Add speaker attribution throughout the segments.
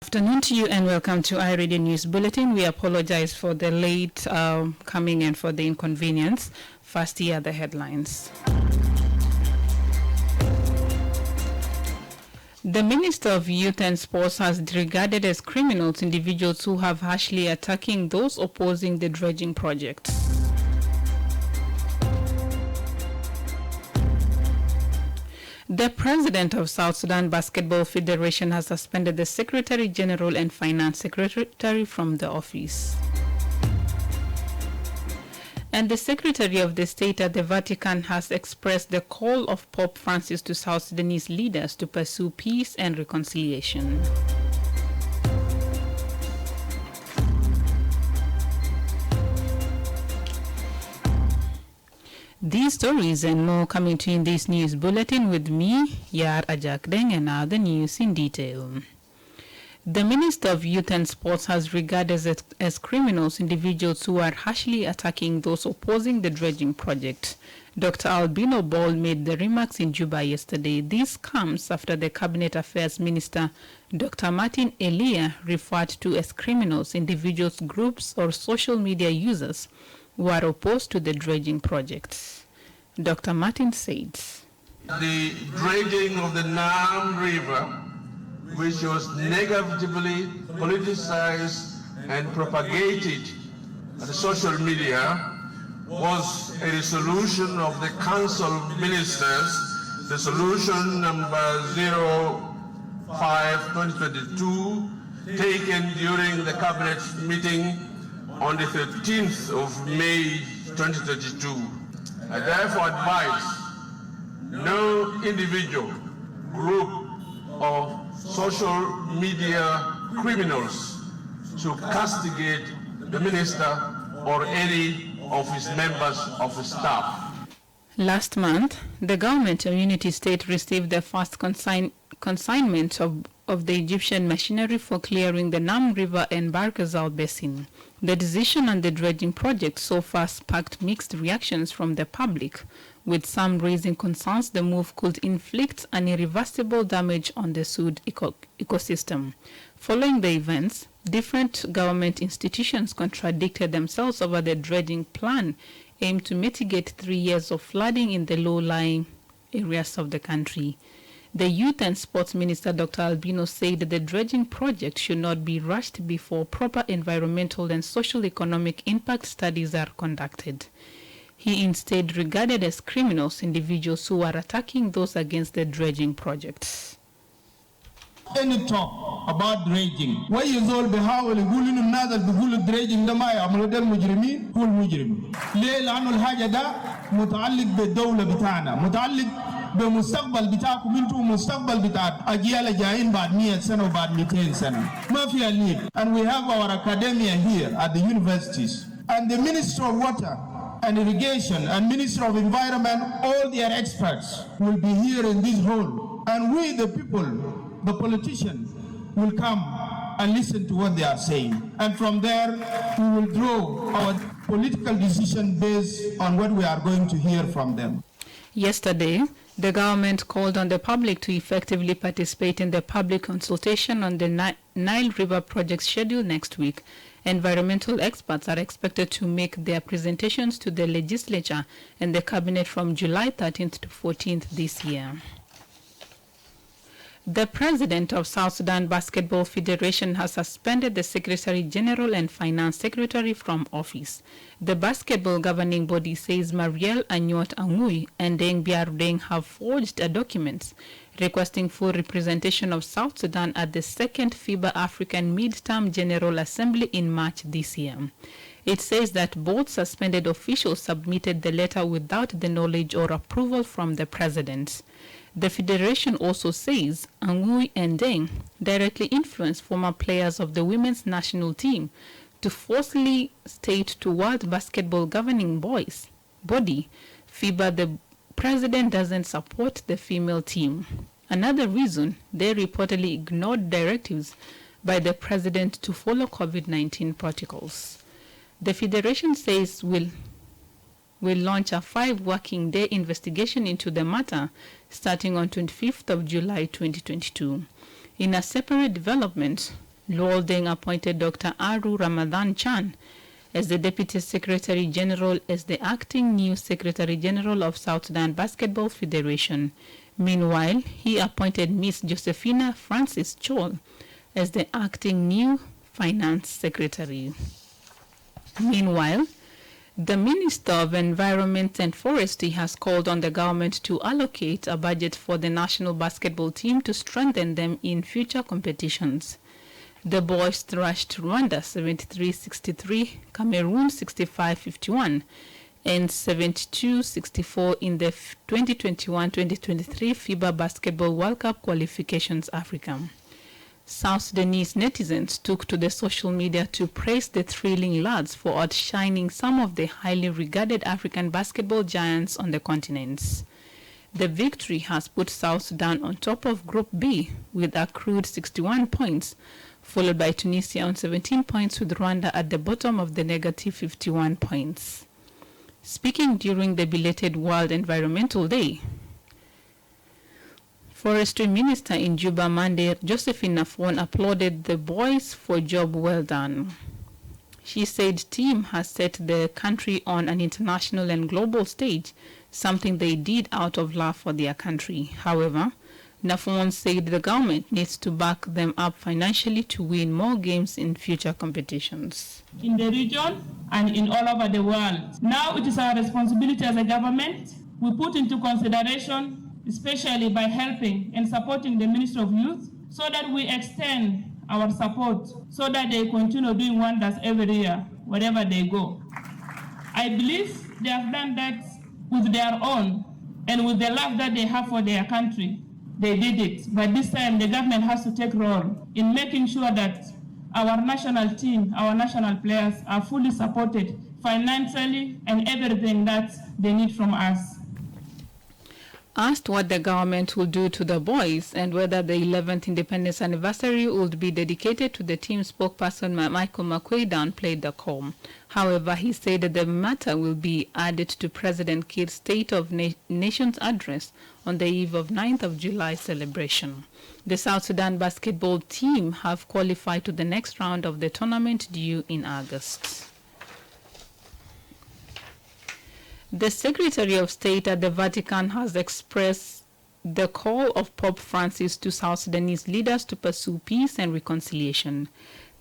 Speaker 1: afternoon to you and welcome to iRadio News Bulletin. We apologize for the late coming and for the inconvenience. First, here are the headlines. The Minister of Youth and Sports has regarded as criminals individuals who have harshly attacking those opposing the dredging project. The President of South Sudan Basketball Federation has suspended the Secretary General and Finance Secretary from the office. And the Secretary of the State at the Vatican has expressed the call of Pope Francis to South Sudanese leaders to pursue peace and reconciliation. These stories and more coming to you in this news bulletin with me, Yar Ajakdeng, and now the news in detail. The Minister of Youth and Sports has regarded as criminals individuals who are harshly attacking those opposing the dredging project. Dr. Albino Ball made the remarks in Juba yesterday. This comes after the Cabinet Affairs Minister, Dr. Martin Elia, referred to as criminals individuals, groups, or social media users who are opposed to the dredging project. Dr. Martin said,
Speaker 2: the dredging of the Nam River, which was negatively politicized and propagated on the social media, was a resolution of the Council of Ministers, resolution number 05/2022, taken during the cabinet meeting on the 13th of May 2022. I therefore advise no individual, group of social media criminals to castigate the minister or any of his members of his staff.
Speaker 1: Last month, the government of Unity State received the first consignment of the Egyptian machinery for clearing the Nam River and Barkazal Basin. The decision on the dredging project so far sparked mixed reactions from the public, with some raising concerns the move could inflict an irreversible damage on the Sud ecosystem. Following the events, different government institutions contradicted themselves over the dredging plan aimed to mitigate 3 years of flooding in the low-lying areas of the country. The Youth and Sports Minister, Dr. Albino, said that the dredging project should not be rushed before proper environmental and social-economic impact studies are conducted. He instead regarded as criminals individuals who are attacking those against the dredging projects.
Speaker 3: Any talk about dredging, why you all بحاول يقولوا إنه الناس اللي بيقولوا الدريجنج ده ما يعملوا ده المجرمين هو المجرم. ليه؟ لأنه الحاجة ده متعلق بالدولة بتاعنا، متعلق بمستقبل بتاعكم انتوا ومستقبل بتاع أجيال جايين بعد 100 سنة وبعد 200 سنة. ما فيها ليه. And we have our academia here at the universities. And the Minister of Water and Irrigation and Minister of Environment, all their experts will be here in this hall. And we, the people, the politicians, will come and listen to what they are saying. And from there, we will draw our political decision based on what we are going to hear from them.
Speaker 1: Yesterday, the government called on the public to effectively participate in the public consultation on the Nile River project scheduled next week. Environmental experts are expected to make their presentations to the legislature and the cabinet from July 13th to 14th this year. The President of South Sudan Basketball Federation has suspended the Secretary General and Finance Secretary from office. The basketball governing body says Mariel Anyot Angui and Deng Biar have forged a document requesting full representation of South Sudan at the second FIBA African Mid-Term General Assembly in March this year. It says that both suspended officials submitted the letter without the knowledge or approval from the President. The Federation also says Angui and Deng directly influenced former players of the women's national team to falsely state to World Basketball Governing Body, FIBA, the President doesn't support the female team. Another reason, they reportedly ignored directives by the President to follow COVID-19 protocols. The Federation says will launch a 5-working-day investigation into the matter starting on 25th of July 2022. In a separate development, Luol Deng appointed Dr. Aru Ramadan Chan as the Deputy Secretary General as the acting new Secretary General of South Sudan Basketball Federation. Meanwhile, he appointed Miss Josephina Francis Chol as the acting new Finance Secretary. Meanwhile, the Minister of Environment and Forestry has called on the government to allocate a budget for the national basketball team to strengthen them in future competitions. The boys thrashed Rwanda 73-63, Cameroon 65-51, and 72-64 in the 2021-2023 FIBA Basketball World Cup Qualifications Africa. South Sudanese netizens took to the social media to praise the thrilling lads for outshining some of the highly regarded African basketball giants on the continents. The victory has put South Sudan on top of Group B with accrued 61 points, followed by Tunisia on 17 points, with Rwanda at the bottom of the negative 51 points. Speaking during the belated World Environmental Day, Forestry Minister in Juba Monday, Josephine Nafon, applauded the boys for job well done. She said team has set the country on an international and global stage, something they did out of love for their country. However, Nafon said the government needs to back them up financially to win more games in future competitions.
Speaker 4: In the region and in all over the world. Now it is our responsibility as a government. We put into consideration, especially by helping and supporting the Ministry of Youth, so that we extend our support so that they continue doing wonders every year, wherever they go. I believe they have done that with their own and with the love that they have for their country. They did it, but this time the government has to take role in making sure that our national team, our national players are fully supported financially and everything that they need from us.
Speaker 1: Asked what the government will do to the boys and whether the 11th independence anniversary would be dedicated to the team, spokesperson Michael McQuaid downplayed the call. However, he said that the matter will be added to President Kiir's State of Nation's address on the eve of 9th of July celebration. The South Sudan basketball team have qualified to the next round of the tournament due in August. The Secretary of State at the Vatican has expressed the call of Pope Francis to South Sudanese leaders to pursue peace and reconciliation.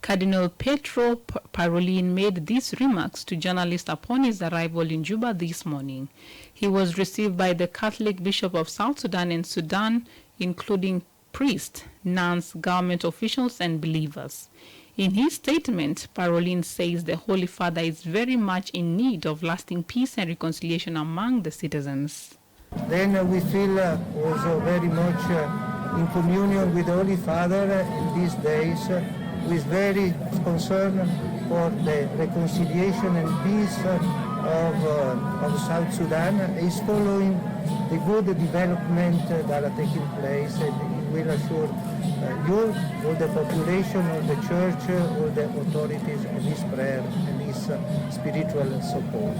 Speaker 1: Cardinal Pietro Parolin made these remarks to journalists upon his arrival in Juba this morning. He was received by the Catholic Bishop of South Sudan and Sudan, including priests, nuns, government officials, and believers. In his statement, Parolin says the Holy Father is very much in need of lasting peace and reconciliation among the citizens.
Speaker 5: Then we feel also very much in communion with the Holy Father in these days, who is very concerned for the reconciliation and peace of South Sudan. Is following the good development that are taking place, and it will assure you, all the population, all the church, all the authorities of his prayer and his spiritual support.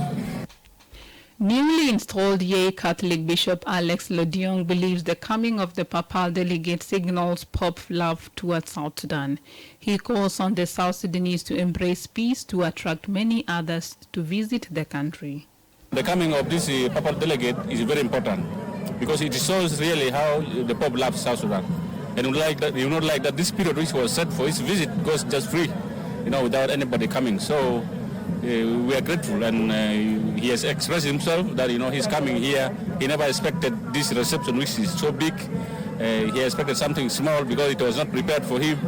Speaker 1: Newly installed Yei Catholic Bishop Alex Lodiong believes the coming of the papal delegate signals Pope love towards South Sudan. He calls on the South Sudanese to embrace peace to attract many others to visit the country.
Speaker 6: The coming of this papal delegate is very important because it shows really how the Pope loves South Sudan. And you would like that this period which was set for his visit goes just free, without anybody coming. So we are grateful, and he has expressed himself that he's coming here. He never expected this reception, which is so big. He expected something small because it was not prepared for him.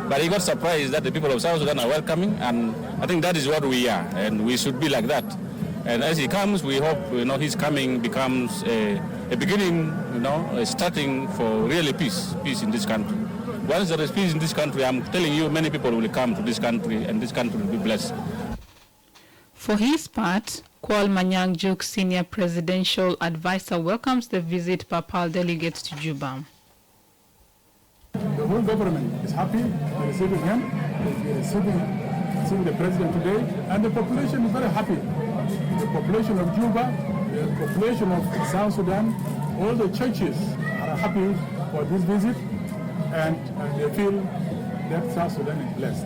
Speaker 6: But he got surprised that the people of South Sudan are welcoming, and I think that is what we are, and we should be like that. And as he comes, we hope his coming becomes a beginning, starting for really peace in this country. Once there is peace in this country, I'm telling you, many people will come to this country, and this country will be blessed.
Speaker 1: For his part, Kwal Manyang Juk, senior presidential advisor, welcomes the visit papal delegates to Juba.
Speaker 7: The whole government is happy receiving him, receiving the president today, and the population is very happy. The population of Juba, the population of South Sudan, all the churches are happy for this visit, and they feel that South Sudan is blessed.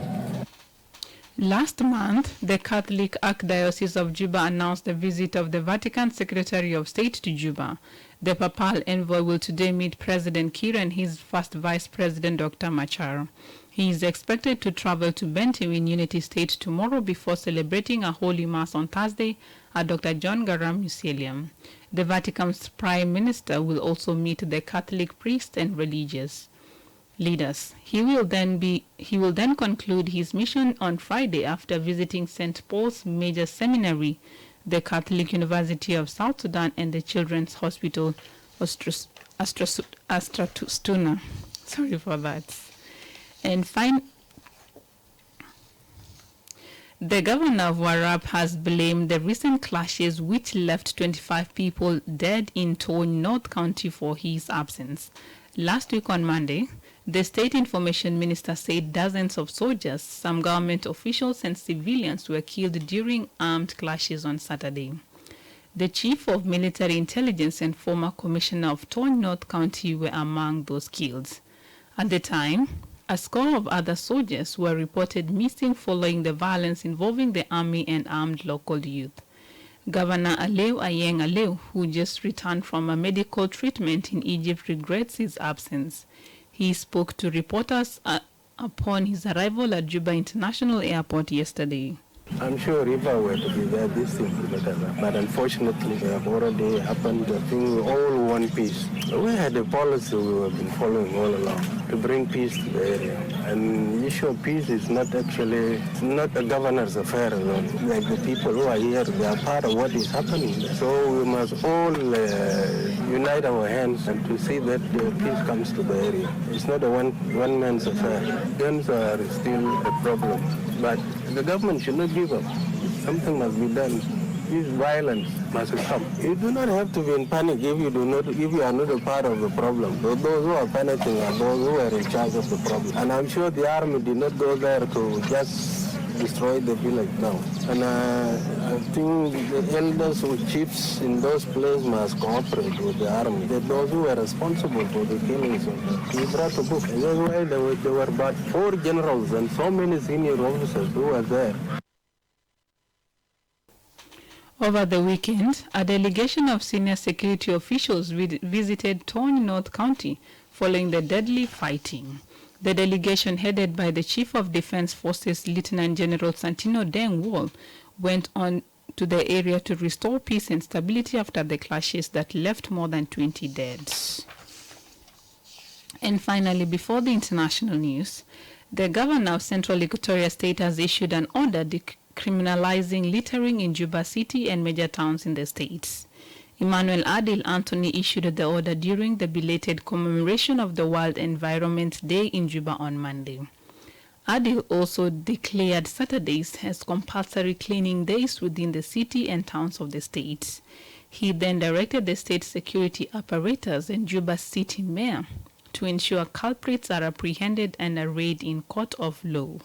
Speaker 1: Last month, the Catholic Archdiocese of Juba announced the visit of the Vatican Secretary of State to Juba. The papal envoy will today meet President Kiir and his first Vice President, Dr. Machar. He is expected to travel to Bentiu in Unity State tomorrow before celebrating a Holy Mass on Thursday at Dr. John Garang Mausoleum. The Vatican's Prime Minister will also meet the Catholic priests and religious leaders. He will then conclude his mission on Friday after visiting St. Paul's Major Seminary, the Catholic University of South Sudan, and the Children's Hospital Astrastuna. Sorry for that. And the governor of Warrap has blamed the recent clashes which left 25 people dead in Tony, North County for his absence. Last week on Monday, the State Information Minister said dozens of soldiers, some government officials and civilians were killed during armed clashes on Saturday. The Chief of Military Intelligence and former Commissioner of Tony, North County were among those killed. At the time, a score of other soldiers were reported missing following the violence involving the army and armed local youth. Governor Aleu Ayeng Aleu, who just returned from a medical treatment in Egypt, regrets his absence. He spoke to reporters upon his arrival at Juba International Airport yesterday.
Speaker 8: I'm sure if I were to be there, this thing would not happen. But unfortunately, it have already happened. I think we all want peace. We had a policy we have been following all along to bring peace to the area. And the issue of peace is not actually, it's not a governor's affair alone. Like the people who are here, they are part of what is happening. So we must all unite our hands and to see that the peace comes to the area. It's not a one man's affair. Guns are still a problem. But the government should not give up. Something must be done. This violence must stop. You do not have to be in panic if you are not a part of the problem. Those who are panicking are those who are in charge of the problem. And I'm sure the army did not go there to just destroy the village now. And I think the elders or chiefs in those places must cooperate with the army. Those who were responsible for the killings of them. We brought a book. And that's why there were about 4 generals and so many senior officers who were there.
Speaker 1: Over the weekend, a delegation of senior security officials visited Tony, North County following the deadly fighting. The delegation, headed by the Chief of Defense Forces, Lieutenant General Santino Deng Wall, went on to the area to restore peace and stability after the clashes that left more than 20 dead. And finally, before the international news, the governor of Central Equatoria State has issued an order criminalizing littering in Juba City and major towns in the states. Emmanuel Adil Anthony issued the order during the belated commemoration of the World Environment Day in Juba on Monday. Adil also declared Saturdays as compulsory cleaning days within the city and towns of the states. He then directed the state security apparatus and Juba City Mayor to ensure culprits are apprehended and arraigned in court of law.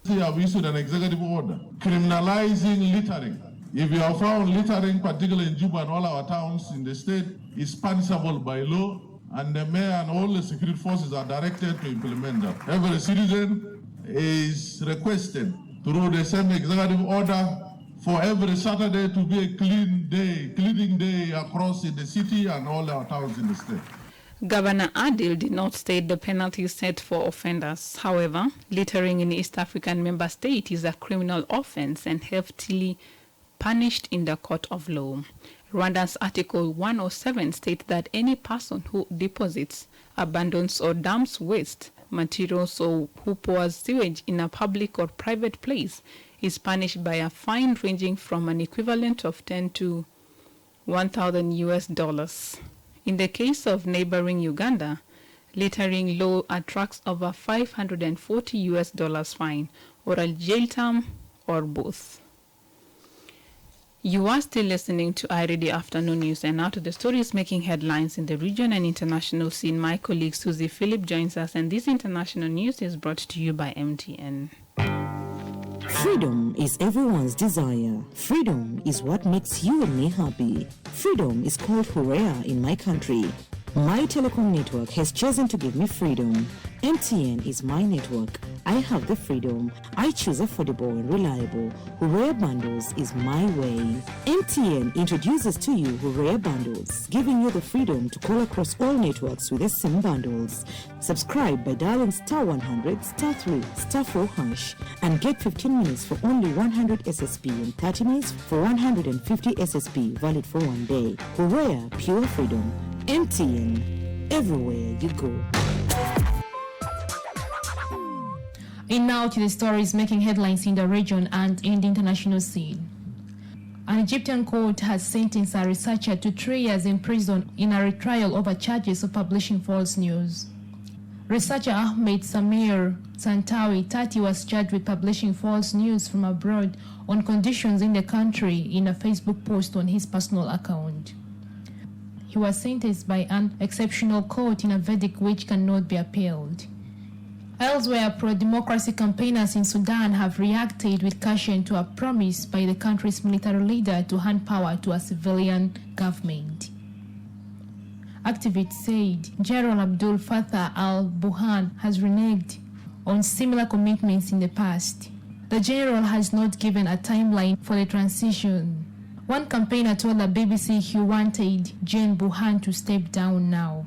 Speaker 9: We have issued an executive order criminalizing littering. If you are found littering, particularly in Juba and all our towns in the state, is punishable by law, and the mayor and all the security forces are directed to implement that. Every citizen is requested through the same executive order for every Saturday to be a cleaning day across in the city and all our towns in the state.
Speaker 1: Governor Adil did not state the penalties set for offenders. However, littering in East African member state is a criminal offense and heftily punished in the court of law. Rwanda's Article 107 states that any person who deposits, abandons or dumps waste materials or who pours sewage in a public or private place is punished by a fine ranging from an equivalent of $10 to $1,000. In the case of neighboring Uganda, littering law attracts over $540 fine or a jail term or both. You are still listening to iRadio Afternoon News, and now to the stories making headlines in the region and international scene. My colleague Susie Philip joins us, and this international news is brought to you by MTN.
Speaker 10: Freedom is everyone's desire. Freedom is what makes you and me happy. Freedom is called Horea in my country. My telecom network has chosen to give me freedom. MTN is my network. I have the freedom. I choose affordable and reliable. Hooray Bundles is my way. MTN introduces to you Hooray Bundles, giving you the freedom to call across all networks with the SIM bundles. Subscribe by dialing *100 *3 *4 hash and get 15 minutes for only 100 SSP and 30 minutes for 150 SSP, valid for 1 day. Hooray, pure freedom. MTN, everywhere you go.
Speaker 11: And now to the stories making headlines in the region and in the international scene. An Egyptian court has sentenced a researcher to 3 years in prison in a retrial over charges of publishing false news. Researcher Ahmed Samir Santawi, 30, was charged with publishing false news from abroad on conditions in the country in a Facebook post on his personal account. He was sentenced by an exceptional court in a verdict which cannot be appealed. Elsewhere, pro-democracy campaigners in Sudan have reacted with caution to a promise by the country's military leader to hand power to a civilian government. Activists said General Abdul Fattah al-Burhan has reneged on similar commitments in the past. The general has not given a timeline for the transition. One campaigner told the BBC he wanted Gen Burhan to step down now.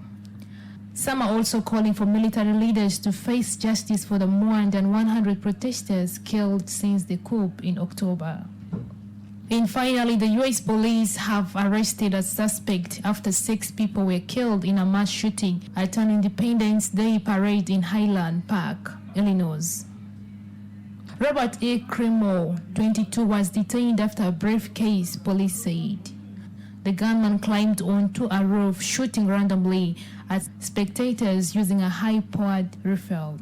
Speaker 11: Some are also calling for military leaders to face justice for the more than 100 protesters killed since the coup in October. And finally, the U.S. police have arrested a suspect after 6 people were killed in a mass shooting at an Independence Day parade in Highland Park, Illinois. Robert A. Cremo, 22, was detained after a briefcase, police said. The gunman climbed onto a roof, shooting randomly at spectators using a high-powered rifle.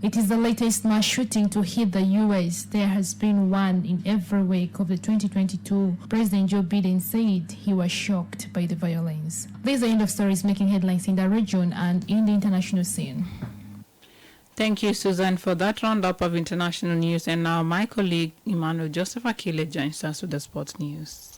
Speaker 11: It is the latest mass shooting to hit the U.S. There has been one in every week of the 2022. President Joe Biden said he was shocked by the violence. These are the end of stories making headlines in the region and in the international scene.
Speaker 1: Thank you, Susan, for that roundup of international news. And now my colleague, Emmanuel Joseph Akile, joins us with the sports news.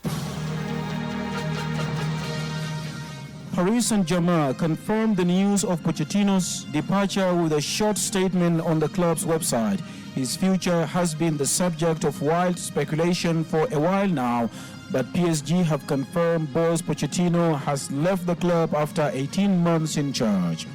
Speaker 12: Paris Saint-Germain confirmed the news of Pochettino's departure with a short statement on the club's website. His future has been the subject of wild speculation for a while now, but PSG have confirmed boss Pochettino has left the club after 18 months in charge.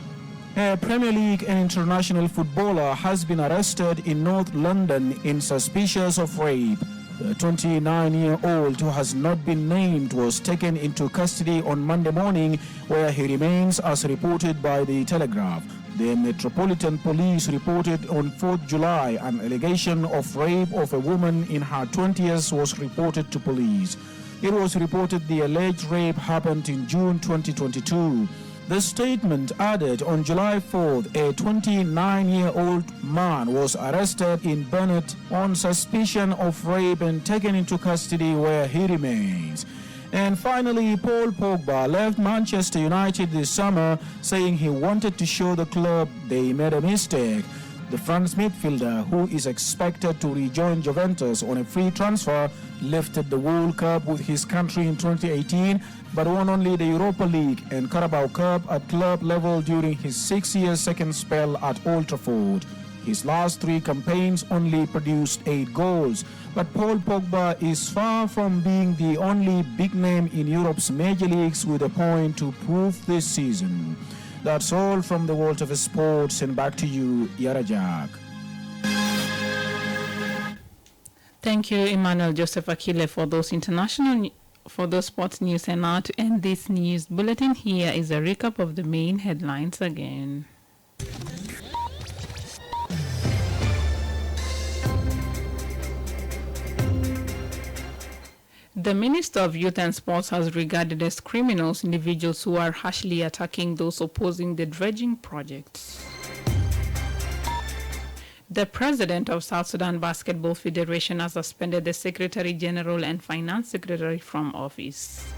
Speaker 12: A Premier League and international footballer has been arrested in North London in suspicion of rape. The 29-year-old, who has not been named, was taken into custody on Monday morning, where he remains, as reported by the Telegraph. The Metropolitan Police reported on 4th July an allegation of rape of a woman in her 20s was reported to police. It was reported the alleged rape happened in June 2022. The statement added on July 4th, a 29-year-old man was arrested in Burnett on suspicion of rape and taken into custody, where he remains. And finally, Paul Pogba left Manchester United this summer, saying he wanted to show the club they made a mistake. The France midfielder, who is expected to rejoin Juventus on a free transfer, lifted the World Cup with his country in 2018, but won only the Europa League and Carabao Cup at club level during his 6-year second spell at Old Trafford. His last 3 campaigns only produced 8 goals, but Paul Pogba is far from being the only big name in Europe's major leagues with a point to prove this season. That's all from the world of sports, and back to you, Yarajak.
Speaker 1: Thank you, Emmanuel Joseph Akile, for those sports news. And now to end this news bulletin, here is a recap of the main headlines again. The Minister of Youth and Sports has regarded as criminals individuals who are harshly attacking those opposing the dredging projects. The President of South Sudan Basketball Federation has suspended the Secretary General and Finance Secretary from office.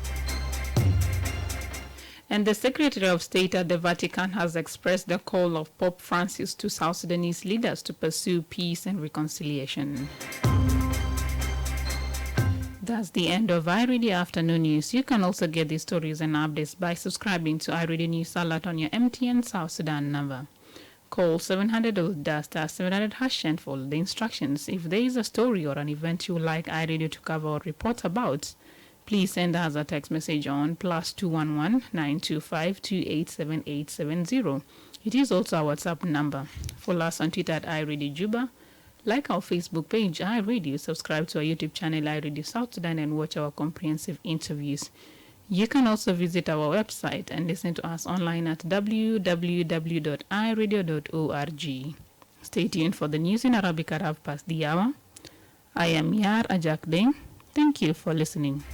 Speaker 1: And the Secretary of State at the Vatican has expressed the call of Pope Francis to South Sudanese leaders to pursue peace and reconciliation. That's the end of iRadio Afternoon News. You can also get these stories and updates by subscribing to iRadio News Alert on your MTN South Sudan number. Call 700-700# and follow the instructions. If there is a story or an event you would like iRadio to cover or report about, please send us a text message on +211 925 287870. It is also our WhatsApp number. Follow us on Twitter at iRadio Juba. Like our Facebook page, iRadio. Subscribe to our YouTube channel, iRadio South Sudan, and watch our comprehensive interviews. You can also visit our website and listen to us online at www.iradio.org. Stay tuned for the news in Arabic at half past the hour. I am Yar Ajakdeng. Thank you for listening.